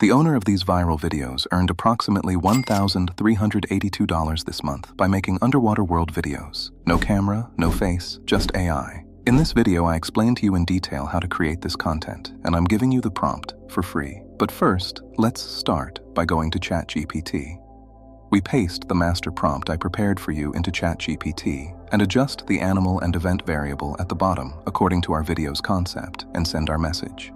The owner of these viral videos earned approximately $1,382 this month by making underwater world videos. No camera, no face, just AI. In this video, I explain to you in detail how to create this content, and I'm giving you the prompt for free. But first, let's start by going to ChatGPT. We paste the master prompt I prepared for you into ChatGPT and adjust the animal and event variable at the bottom according to our video's concept and send our message.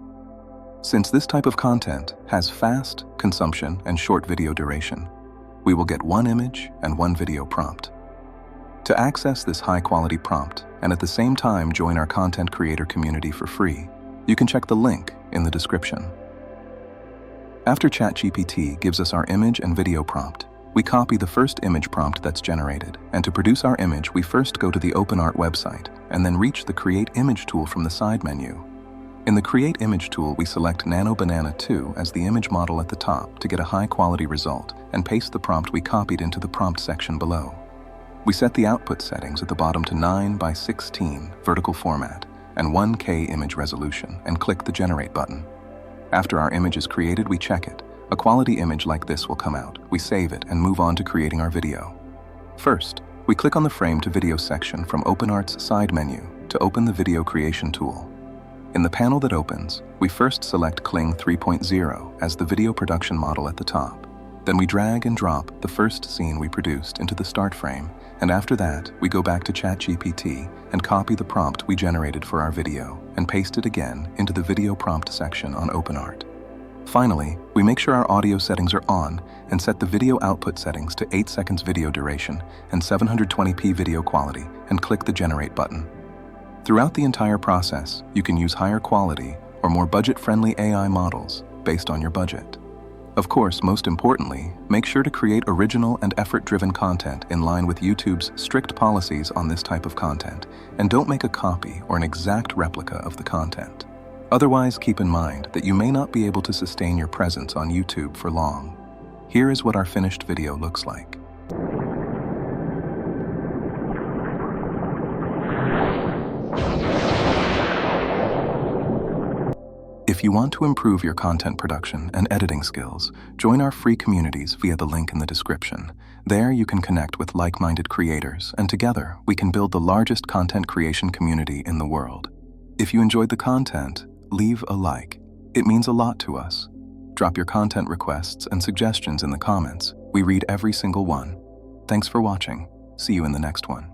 Since this type of content has fast consumption and short video duration, we will get one image and one video prompt. To access this high-quality prompt and at the same time join our content creator community for free, you can check the link in the description. After ChatGPT gives us our image and video prompt, we copy the first image prompt that's generated, and to produce our image, we first go to the OpenArt website and then reach the Create Image tool from the side menu. In the Create Image tool, we select Nano Banana 2 as the image model at the top to get a high-quality result and paste the prompt we copied into the prompt section below. We set the output settings at the bottom to 9:16 vertical format and 1K image resolution and click the Generate button. After our image is created, we check it. A quality image like this will come out. We save it and move on to creating our video. First, we click on the Frame to Video section from OpenArt's side menu to open the Video Creation tool. In the panel that opens, we first select Kling 3.0 as the video production model at the top. Then we drag and drop the first scene we produced into the start frame, and after that, we go back to ChatGPT and copy the prompt we generated for our video and paste it again into the video prompt section on OpenArt. Finally, we make sure our audio settings are on and set the video output settings to 8 seconds video duration and 720p video quality and click the Generate button. Throughout the entire process, you can use higher quality or more budget-friendly AI models based on your budget. Of course, most importantly, make sure to create original and effort-driven content in line with YouTube's strict policies on this type of content, and don't make a copy or an exact replica of the content. Otherwise, keep in mind that you may not be able to sustain your presence on YouTube for long. Here is what our finished video looks like. If you want to improve your content production and editing skills, join our free communities via the link in the description. There you can connect with like-minded creators, and together we can build the largest content creation community in the world. If you enjoyed the content, leave a like. It means a lot to us. Drop your content requests and suggestions in the comments. We read every single one. Thanks for watching. See you in the next one.